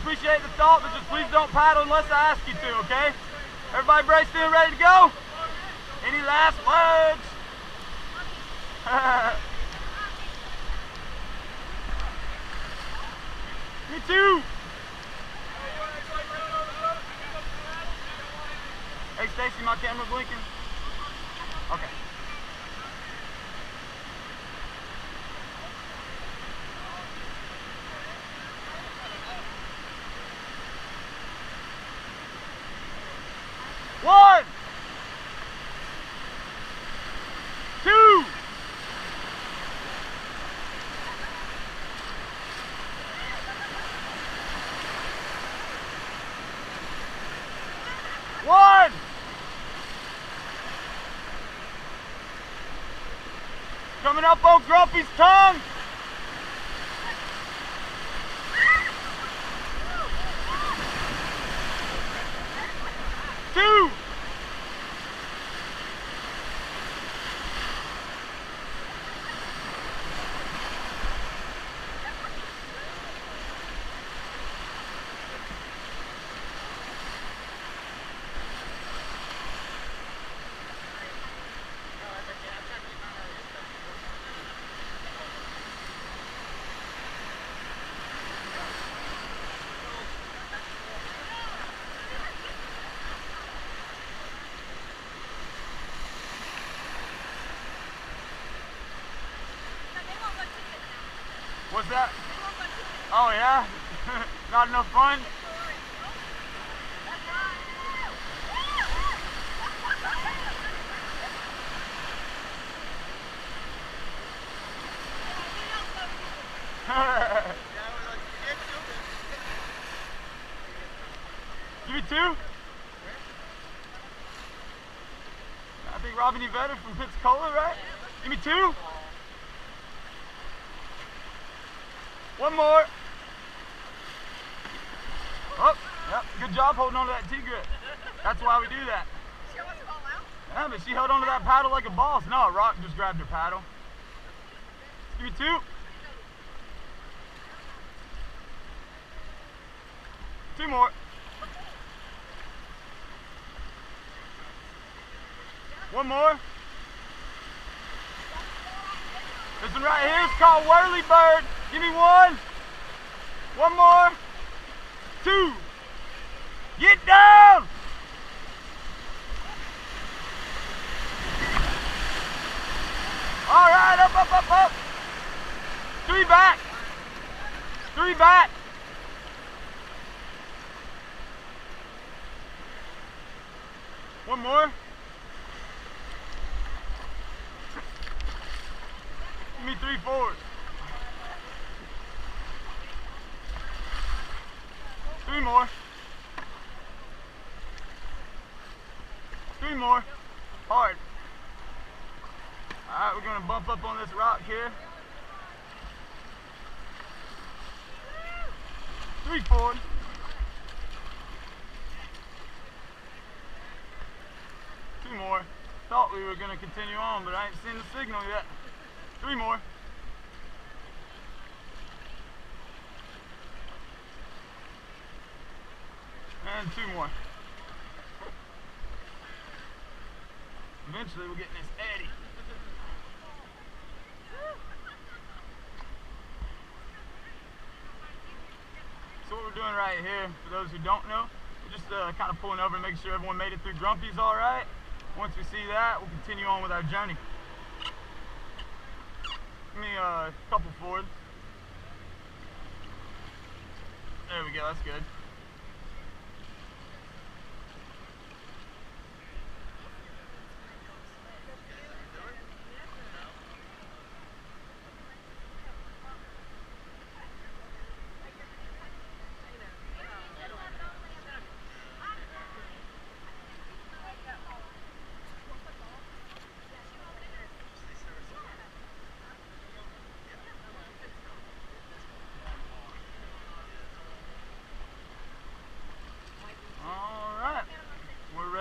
appreciate the thought, but just please don't paddle unless I ask you to, okay? Everybody braced in, ready to go? Any last words? Me too. Hey Stacy, my camera blinking? Okay. One, two, one, coming up on Grumpy's tongue. Two. What's that? Oh yeah? Not enough fun? Give me two? I think Robin Yvette from Pensacola, right? Give me two? One more. Oh, yep, good job holding on to that T-grip. That's why we do that. She almost fall out? Yeah, but she held on to that paddle like a boss. No, Rock just grabbed her paddle. Give me two. Two more. One more. This one right here is called Whirly Bird. Give me one. One more. Two. Get down. All right, up, up, up, up. Three back. Three back. One more. Give me three forward. Three more. Three more. Hard. Alright, we're going to bump up on this rock here. Three forward. Two more. Thought we were going to continue on, but I ain't seen the signal yet. Three more. And two more. Eventually we'll get in this eddy. So what we're doing right here, for those who don't know, we're just kind of pulling over and making sure everyone made it through Grumpy's all right. Once we see that, we'll continue on with our journey. Give me a couple forward. There we go, that's good.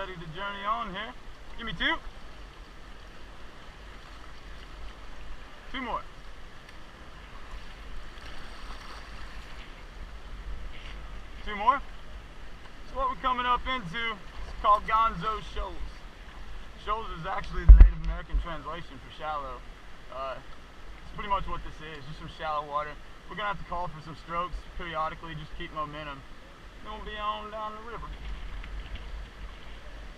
To journey on here. Give me two. Two more. 2 more. So what we're coming up into is called Gonzo Shoals. Shoals is actually the Native American translation for shallow. It's pretty much what this is, just some shallow water. We're gonna have to call for some strokes periodically, just keep momentum. Then we'll be on down the river.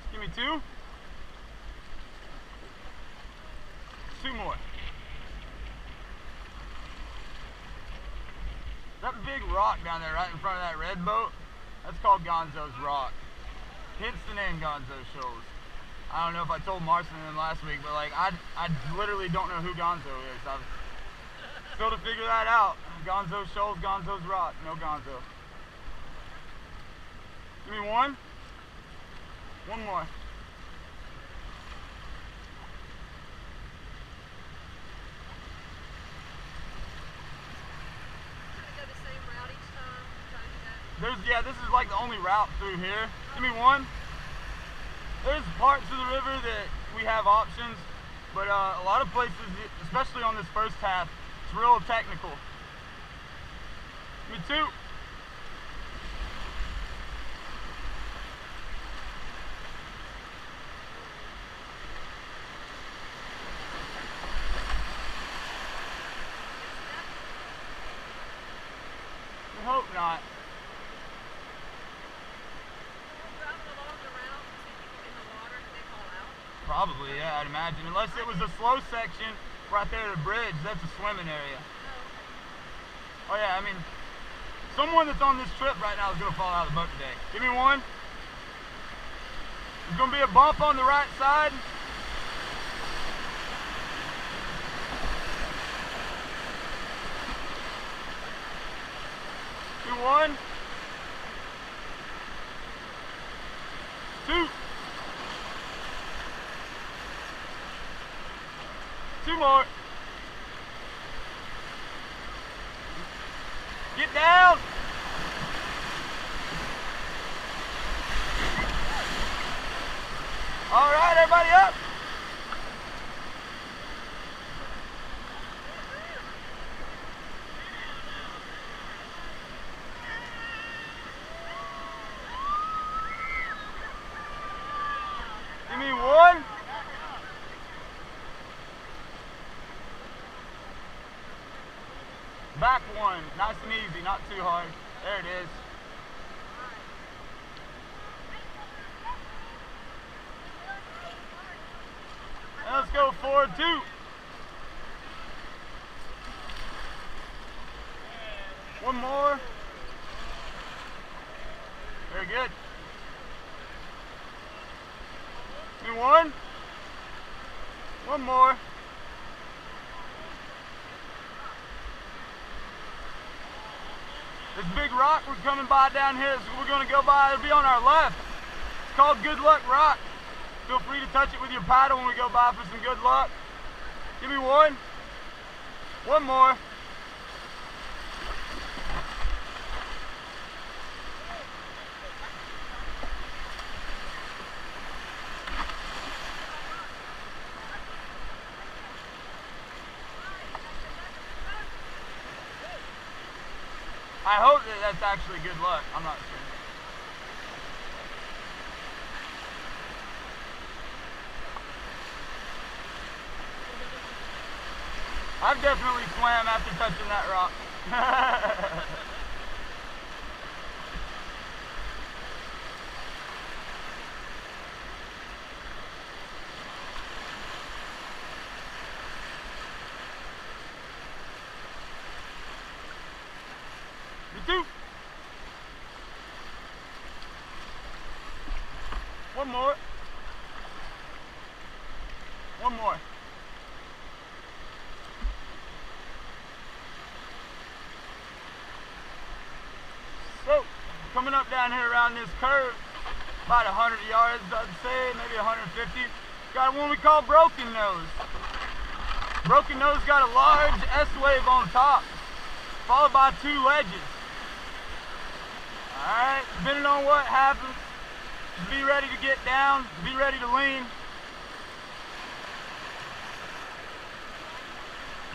Just give me 2. 2 more. That big rock down there right in front of that red boat, that's called Gonzo's Rock. Hence the name Gonzo Shoals. I don't know if I told Marson and them last week, but like I literally don't know who Gonzo is. I've still to figure that out. Gonzo Shoals, Gonzo's Rock, no Gonzo. Give me 1. 1 more. Yeah, this is like the only route through here. Give me 1. There's parts of the river that we have options, but a lot of places, especially on this first half, it's real technical. Give me 2. I hope not. Probably, yeah, I'd imagine. Unless it was a slow section right there at the bridge, that's a swimming area. Oh yeah, I mean, someone that's on this trip right now is going to fall out of the boat today. Give me 1. There's going to be a bump on the right side. Give me 1. 2. 2 more. Get down. All right, everybody up. Give me 1. Back 1, nice and easy, not too hard. There it is. And let's go forward 2. 1 more. Very good. Give me 1. 1 more. This big rock we're coming by down here, so we're going to go by, it'll be on our left. It's called Good Luck Rock. Feel free to touch it with your paddle when we go by for some good luck. Give me 1. 1 more. I hope that that's actually good luck. I'm not sure. I've definitely swam after touching that rock. Me too. 1 more. 1 more. So, coming up down here around this curve, about 100 yards, I'd say, maybe 150. Got one we call Broken Nose. Broken Nose got a large S-wave on top, followed by 2 ledges. Alright, depending on what happens, just be ready to get down, be ready to lean.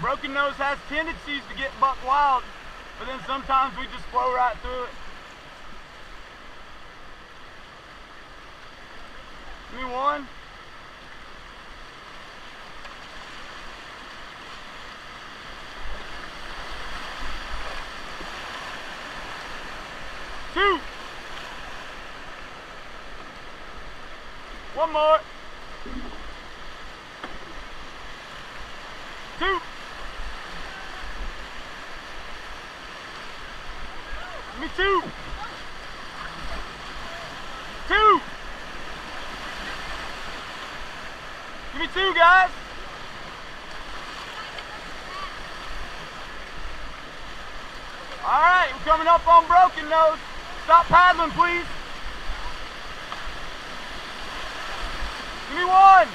Broken Nose has tendencies to get buck wild, but then sometimes we just flow right through it. 2. One more. 2. Give me 2. 2. Give me 2, guys. All right, we're coming up on broken nose. Stop paddling, please. Give me 1.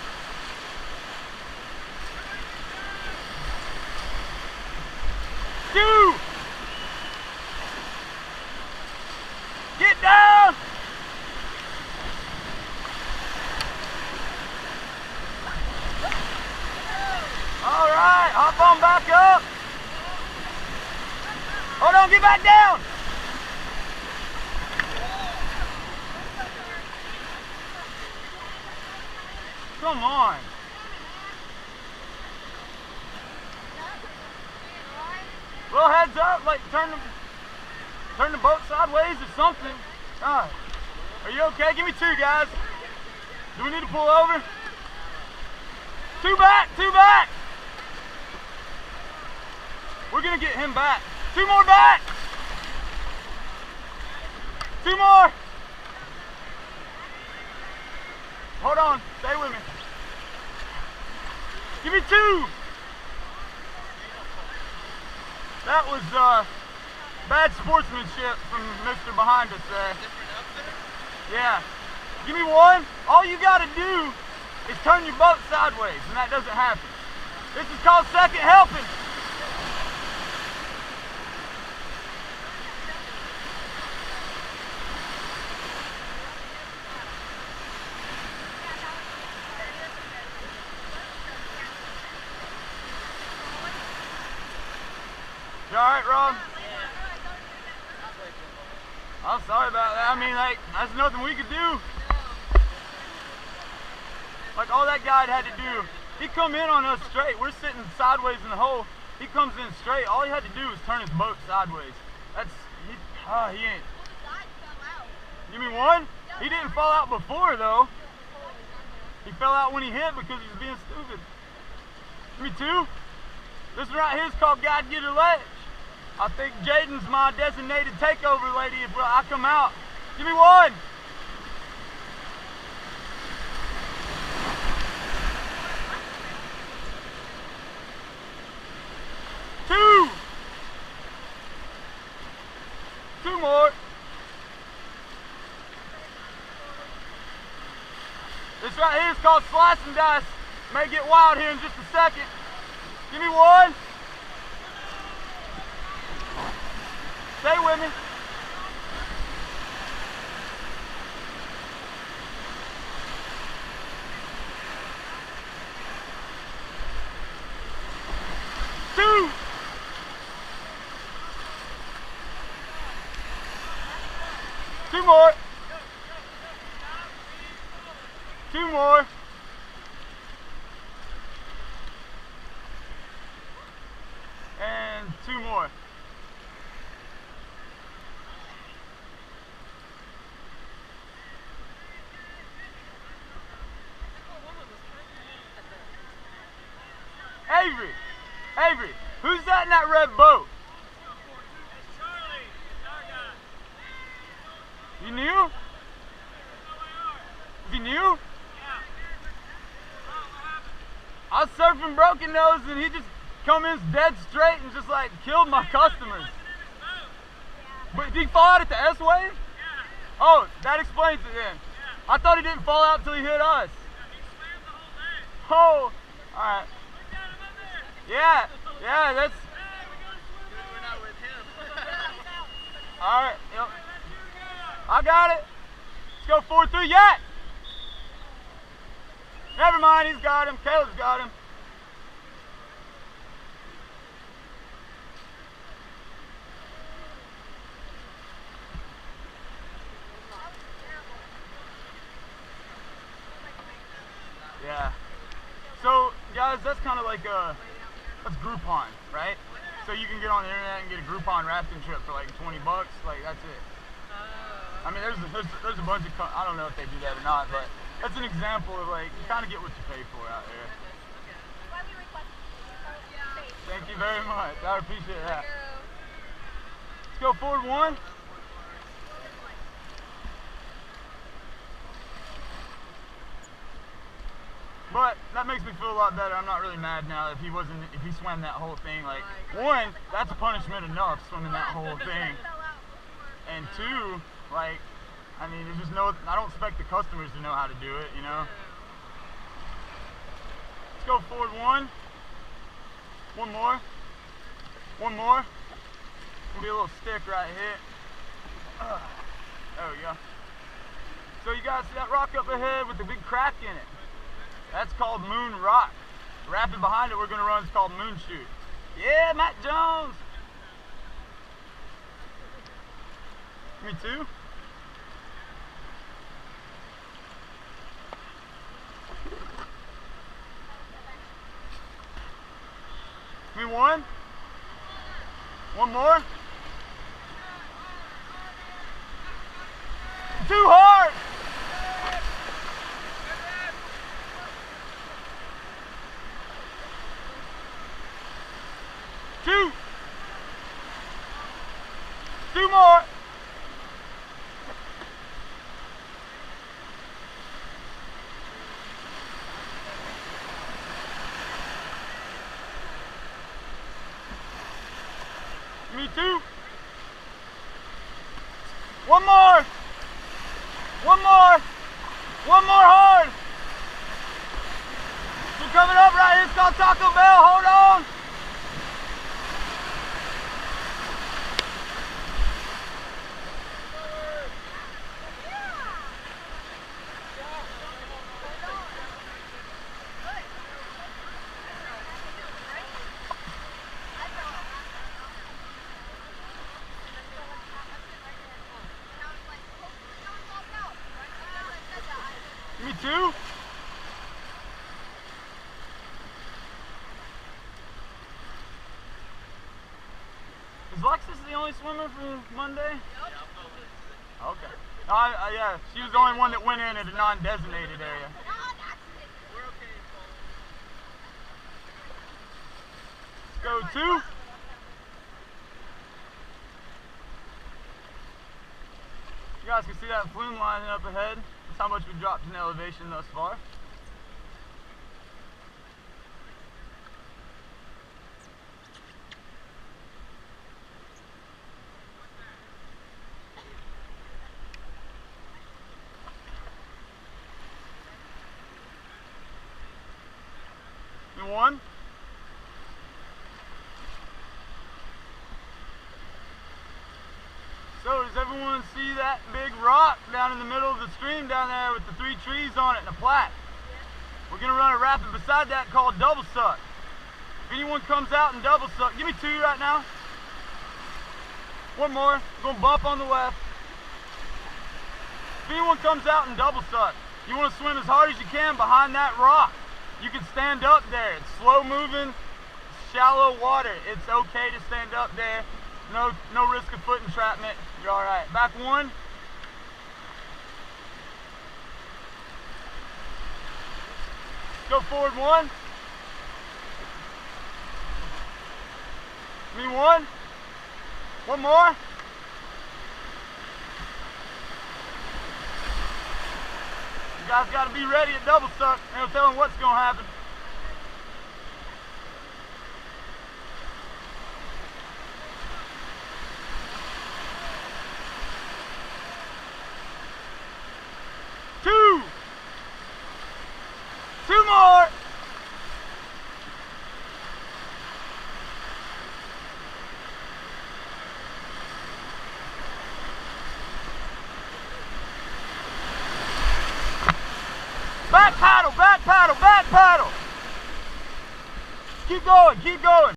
2. Get down. All right, hop on back up. Hold on, get back down. Come on. Little heads up, like turn the boat sideways or something. Are you okay? Give me 2, guys. Do we need to pull over? 2 back, 2 back. We're gonna get him back. 2 more back. 2 more. Hold on, stay with me. Give me 2. That was bad sportsmanship from Mr. behind us there. Yeah. Give me 1. All you gotta do is turn your boat sideways, and that doesn't happen. This is called second helping. You all right, Rob? I'm sorry about that. I mean, like, that's nothing we could do. Like, all that guy had to do, he come in on us straight. We're sitting sideways in the hole. He comes in straight. All he had to do was turn his boat sideways. He ain't. Give me 1? He didn't fall out before, though. He fell out when he hit because he was being stupid. Give me 2. This one right here is called God Get a Ledge. I think Jaden's my designated takeover lady if I come out. Give me 1. 2. 2 more. This right here is called slice and dice. May get wild here in just a second. Give me 1. Stay with me. Two. 2 more. 2 more. And 2 more. Avery, who's that in that red boat? It's Charlie, our guy. You new? Is he new? Yeah. Oh, what happened? I was surfing Broken Nose and he just come in dead straight and just like killed my customers. But did he fall out at the S-wave? Yeah. Oh, that explains it then. Yeah. I thought he didn't fall out until he hit us. Yeah, he swam the whole day. Oh, alright. We got him up there. Yeah, that's... Hey, we gotta swim Good we're not with him. Alright, yep. Let you go. I got it. Let's go 4-3, yak! Never mind, he's got him. Caleb's got him. Yeah. So, guys, that's kind of like that's Groupon, right? So you can get on the internet and get a Groupon rafting trip for like 20 bucks. Like, that's it. I mean, there's a bunch of, I don't know if they do that or not, but that's an example of like, you kind of get what you pay for out there. Why we requested space. Thank you very much. I appreciate that. Let's go forward one. But that makes me feel a lot better. I'm not really mad now if he swam that whole thing. Like, one, that's a punishment enough, swimming that whole thing. And two, like, I mean, there's just I don't expect the customers to know how to do it, you know? Let's go forward one. One more. One more. Gonna be a little stick right here. There we go. So you guys see that rock up ahead with the big crack in it? That's called Moon Rock. The rapid behind it we're gonna run is called Moon Shoot. Yeah, Matt Jones. Me too. Me one. One more. Too hard. Two. Two more. Me too. One more. One more. One more hard. We're coming up right here. It's called Taco Bell. Hold on. Me too. Is Lexus the only swimmer for Monday? Okay. Yeah, she was the only one that went in at a non-designated area. Let's go two. You guys can see that flume lining up ahead. That's how much we dropped in elevation thus far. And one. So does everyone see that big rock down in the middle of the stream down there with the 3 trees on it and a plaque? We're going to run a rapid beside that called Double Suck. If anyone comes out and double suck, give me 2 right now. One more. Going to bump on the left. If anyone comes out and double suck, you want to swim as hard as you can behind that rock. You can stand up there. It's slow moving, shallow water. It's okay to stand up there. No risk of foot entrapment. You're all right. Back one. Go forward one. Me one. One more. You guys got to be ready at double suck. No telling what's going to happen. Two more. Back paddle, back paddle, back paddle. Keep going, keep going.